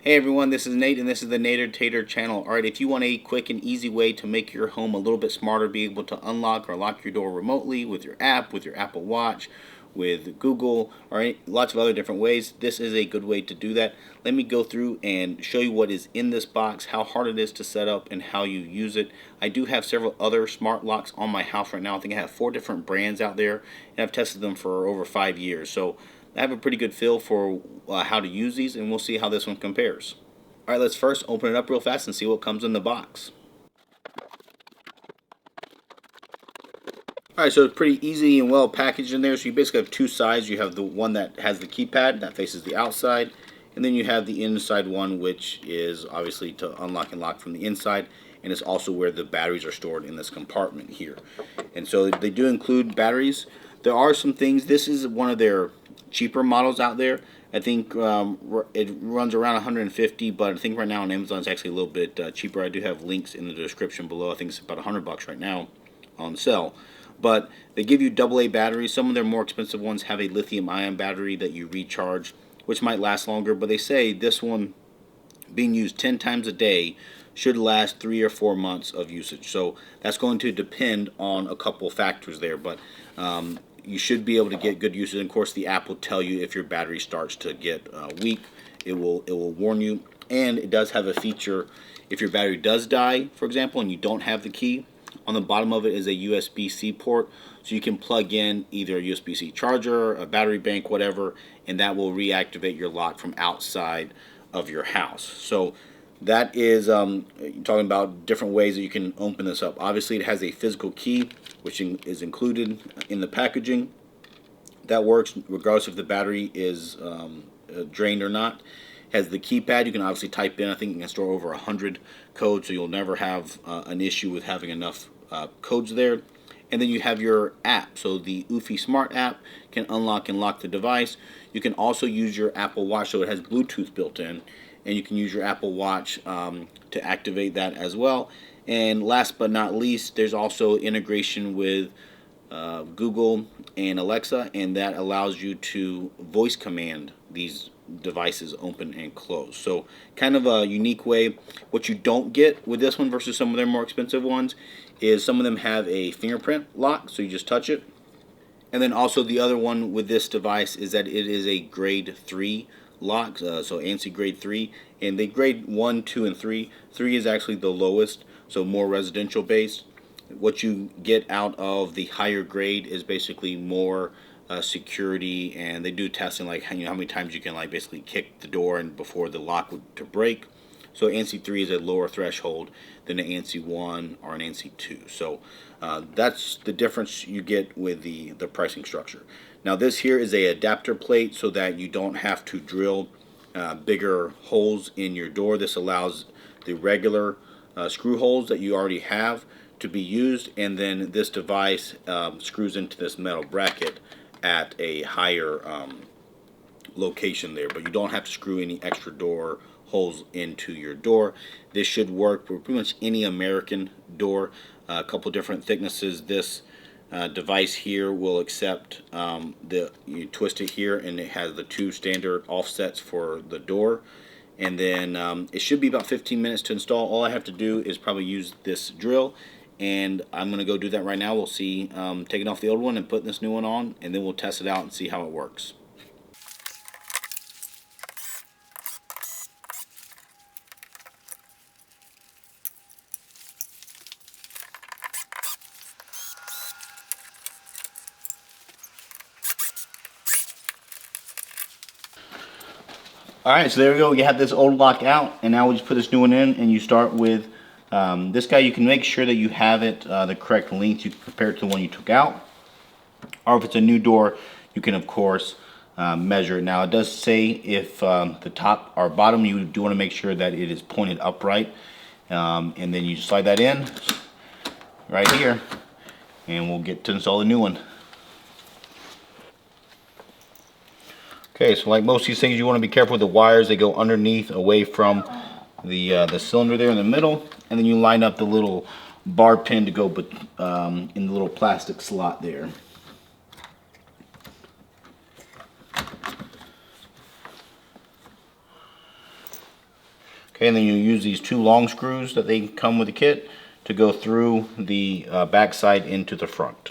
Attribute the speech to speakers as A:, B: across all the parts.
A: Hey everyone, this is Nate and this is the Nader Tater channel. Alright, if you want a quick and easy way to make your home a little bit smarter, be able to unlock or lock your door remotely with your app, with your Apple Watch, with Google, or lots of other different ways, this is a good way to do that. Let me go through and show you what is in this box, how hard it is to set up, and how you use it. I do have several other smart locks on my house right now. I think I have 4 different brands out there, and I've tested them for over 5 years. So I have a pretty good feel for how to use these, and we'll see how this one compares. Alright, let's first open it up real fast and see what comes in the box. Alright, so it's pretty easy and well packaged in there. So you basically have 2 sides. You have the one that has the keypad that faces the outside, and then you have the inside one, which is obviously to unlock and lock from the inside, and it's also where the batteries are stored in this compartment here. And so they do include batteries. There are some things. This is one of their cheaper models out there. I think it runs around 150, but I think right now on Amazon it's actually a little bit cheaper. I do have links in the description below. I think it's about $100 right now on sale. But they give you AA batteries. Some of their more expensive ones have a lithium-ion battery that you recharge, which might last longer. But they say this one, being used 10 times a day, should last 3 or 4 months of usage. So that's going to depend on a couple factors there. But you should be able to get good usage. And of course, the app will tell you if your battery starts to get weak. It will warn you. And it does have a feature, if your battery does die, for example, and you don't have the key, on the bottom of it is a USB-C port, so you can plug in either a USB-C charger, a battery bank, whatever, and that will reactivate your lock from outside of your house. So that is talking about different ways that you can open this up. Obviously, it has a physical key, which is included in the packaging. That works regardless if the battery is drained or not. Has the keypad. You can obviously type in, I think you can store over 100 codes, so you'll never have an issue with having enough codes there. And then you have your app. So the Eufy Smart app can unlock and lock the device. You can also use your Apple Watch, so it has Bluetooth built in, and you can use your Apple Watch to activate that as well. And last but not least, there's also integration with Google and Alexa, and that allows you to voice command these devices open and close. So kind of a unique way. What you don't get with this one versus some of their more expensive ones is some of them have a fingerprint lock, so you just touch it. And then also the other one with this device is that it is a grade 3 lock, so ANSI grade 3, and they grade 1, 2, and 3. 3 is actually the lowest, so more residential based. What you get out of the higher grade is basically more security, and they do testing like how many times you can like basically kick the door and before the lock would to break. So ANSI 3 is a lower threshold than an ANSI 1 or an ANSI 2. So that's the difference you get with the pricing structure. Now this here is a adapter plate so that you don't have to drill bigger holes in your door. This allows the regular screw holes that you already have to be used, and then this device screws into this metal bracket at a higher location there, but you don't have to screw any extra door holes into your door. This should work for pretty much any American door. A couple different thicknesses. This device here will accept you twist it here, and it has the 2 standard offsets for the door. And then it should be about 15 minutes to install. All I have to do is probably use this drill, and I'm going to go do that right now. We'll see, taking off the old one and putting this new one on, and then we'll test it out and see how it works. Alright, so there we go. You have this old lock out, and now we just put this new one in, and you start with this guy. You can make sure that you have it the correct length. You can compare it to the one you took out. Or if it's a new door, you can of course measure it. Now it does say if the top or bottom, you do want to make sure that it is pointed upright. And then you slide that in right here, and we'll get to install the new one. Okay, so like most of these things, you want to be careful with the wires. They go underneath, away from the cylinder there in the middle, and then you line up the little bar pin to go in the little plastic slot there. Okay, and then you use these two long screws that they come with the kit to go through the back side into the front.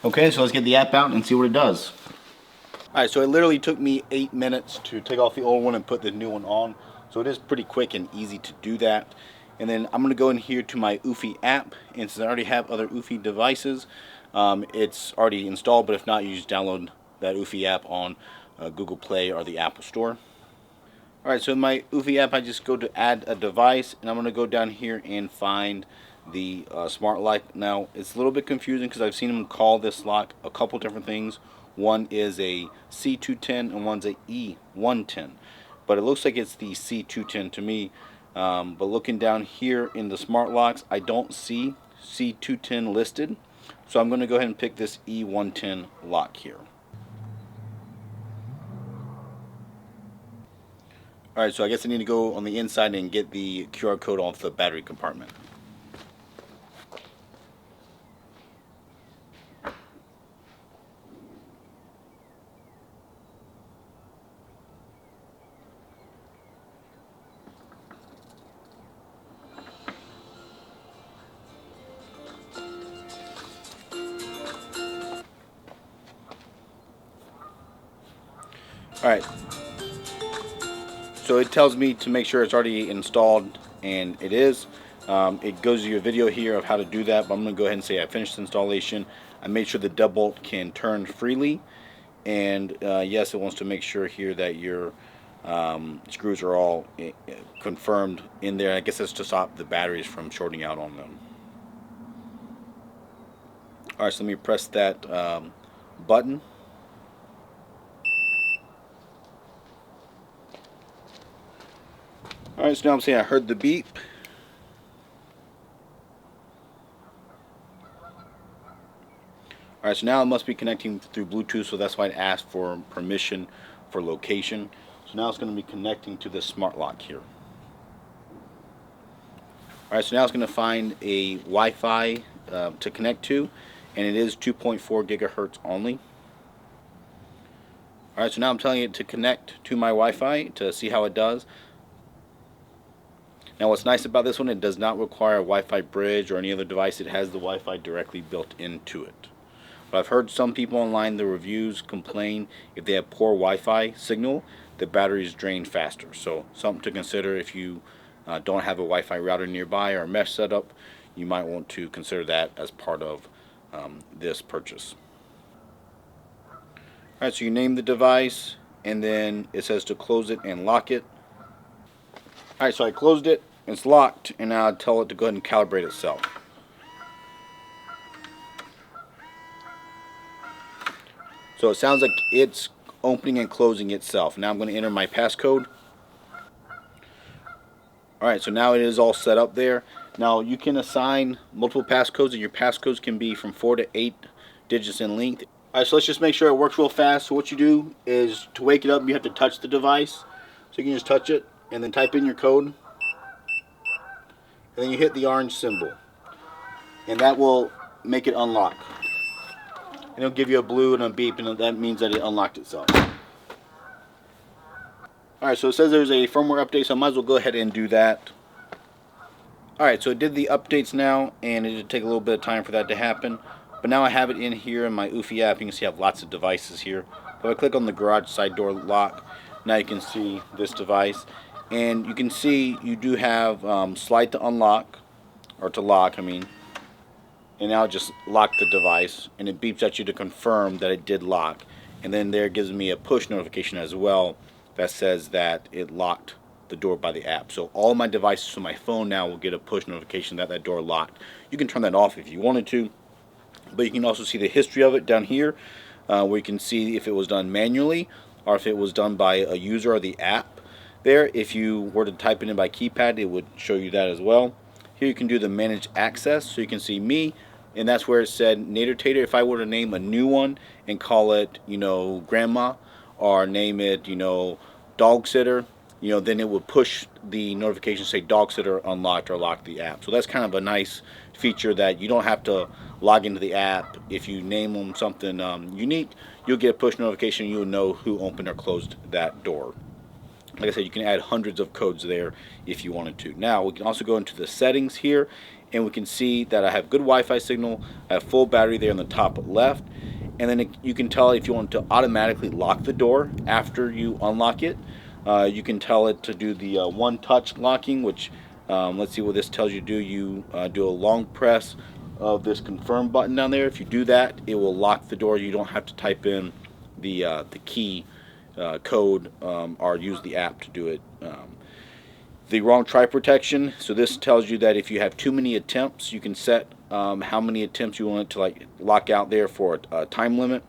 A: Okay, so let's get the app out and see what it does. Alright, so it literally took me 8 minutes to take off the old one and put the new one on. So it is pretty quick and easy to do that. And then I'm going to go in here to my Eufy app. And since I already have other Eufy devices, it's already installed. But if not, you just download that Eufy app on Google Play or the Apple Store. Alright, so in my Eufy app, I just go to add a device. And I'm going to go down here and find the smart lock. Now, it's a little bit confusing because I've seen them call this lock a couple different things. One is a C210 and one's a E110. But it looks like it's the C210 to me. But looking down here in the smart locks, I don't see C210 listed. So I'm going to go ahead and pick this E110 lock here. Alright, so I guess I need to go on the inside and get the QR code off the battery compartment. Alright, so it tells me to make sure it's already installed, and it is. It goes you a video here of how to do that, but I'm going to go ahead and say I finished the installation. I made sure the deadbolt can turn freely, and yes, it wants to make sure here that your screws are all confirmed in there. I guess that's to stop the batteries from shorting out on them. Alright, so let me press that button. Alright, so now I'm saying I heard the beep. Alright, so now it must be connecting through Bluetooth, so that's why it asked for permission for location. So now it's going to be connecting to this smart lock here. Alright, so now it's going to find a Wi-Fi to connect to, and it is 2.4 gigahertz only. Alright, so now I'm telling it to connect to my Wi-Fi to see how it does. Now what's nice about this one, it does not require a Wi-Fi bridge or any other device. It has the Wi-Fi directly built into it. But I've heard some people online, the reviews, complain if they have poor Wi-Fi signal, the batteries drain faster. So something to consider if you don't have a Wi-Fi router nearby or a mesh setup. You might want to consider that as part of this purchase. Alright, so you name the device, and then it says to close it and lock it. Alright, so I closed it, it's locked, and now I tell it to go ahead and calibrate itself. So it sounds like it's opening and closing itself. Now I'm going to enter my passcode. Alright, so now it is all set up there. Now you can assign multiple passcodes, and your passcodes can be from 4 to 8 digits in length. Alright, so let's just make sure it works real fast. So what you do is, to wake it up, you have to touch the device. So you can just touch it and then type in your code. And then you hit the orange symbol. And that will make it unlock. And it'll give you a blue and a beep, and that means that it unlocked itself. Alright, so it says there's a firmware update, so I might as well go ahead and do that. Alright, so it did the updates now, and it did take a little bit of time for that to happen. But now I have it in here in my Eufy app. You can see I have lots of devices here. If I click on the garage side door lock, now you can see this device. And you can see you do have slide to unlock, or to lock, I mean. And now it just locked the device, and it beeps at you to confirm that it did lock. And then there gives me a push notification as well that says that it locked the door by the app. So all my devices on my phone now will get a push notification that that door locked. You can turn that off if you wanted to, but you can also see the history of it down here, where you can see if it was done manually or if it was done by a user or the app. There, if you were to type it in by keypad, it would show you that as well. Here you can do the manage access, so you can see me, and that's where it said Nader Tater. If I were to name a new one and call it, you know, Grandma, or name it, you know, Dog Sitter, you know, then it would push the notification say Dog Sitter unlocked or locked the app. So that's kind of a nice feature that you don't have to log into the app. If you name them something unique, you'll get a push notification. You'll know who opened or closed that door. Like I said, you can add hundreds of codes there if you wanted to. Now we can also go into the settings here, and we can see that I have good Wi-Fi signal. I have full battery there in the top left, and then you can tell if you want to automatically lock the door after you unlock it. You can tell it to do the one-touch locking, which let's see what this tells you to do. You do a long press of this confirm button down there. If you do that, it will lock the door. You don't have to type in the key code or use the app to do it. The wrong try protection. So this tells you that if you have too many attempts, you can set how many attempts you want it to like lock out there for a time limit.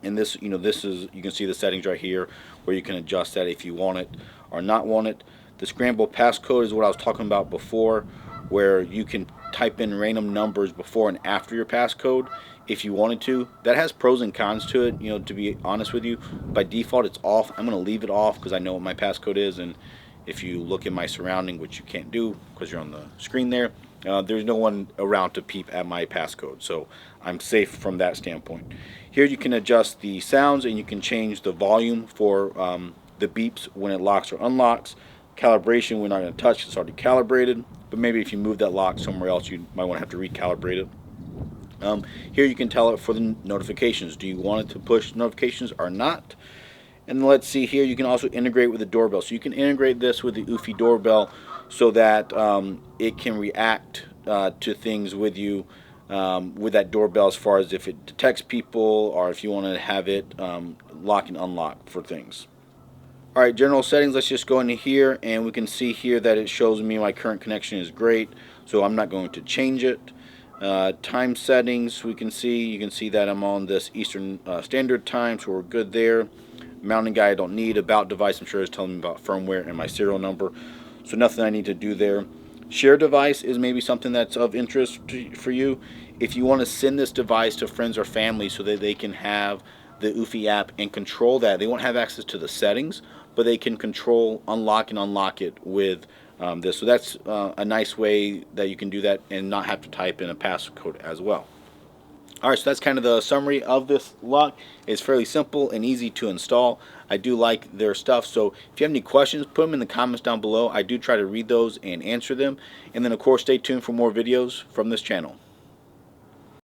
A: And this, you know, this is, you can see the settings right here where you can adjust that if you want it or not want it. The scramble passcode is what I was talking about before, where you can type in random numbers before and after your passcode if you wanted to. That has pros and cons to it, you know, to be honest with you. By default it's off. I'm going to leave it off because I know what my passcode is, and if you look in my surrounding, which you can't do because you're on the screen there, there's no one around to peep at my passcode, so I'm safe from that standpoint. Here you can adjust the sounds, and you can change the volume for the beeps when it locks or unlocks. Calibration, we're not going to touch, it's already calibrated, but maybe if you move that lock somewhere else, you might want to have to recalibrate it. Here you can tell it for the notifications. Do you want it to push notifications or not? And let's see here, you can also integrate with the doorbell. So you can integrate this with the Eufy doorbell so that it can react to things with you with that doorbell, as far as if it detects people or if you want to have it lock and unlock for things. Alright, general settings, let's just go into here, and we can see here that it shows me my current connection is great, so I'm not going to change it. Time settings, you can see that I'm on this Eastern Standard Time, so we're good there. Mounting guide I don't need. About device, I'm sure it's telling me about firmware and my serial number, so nothing I need to do there. Share device is maybe something that's of interest for you. If you want to send this device to friends or family so that they can have the Eufy app and control that, they won't have access to the settings, but they can control, unlock and unlock it with this. So that's a nice way that you can do that and not have to type in a passcode as well. Alright, so that's kind of the summary of this lock. It's fairly simple and easy to install. I do like their stuff, so if you have any questions, put them in the comments down below. I do try to read those and answer them. And then of course, stay tuned for more videos from this channel.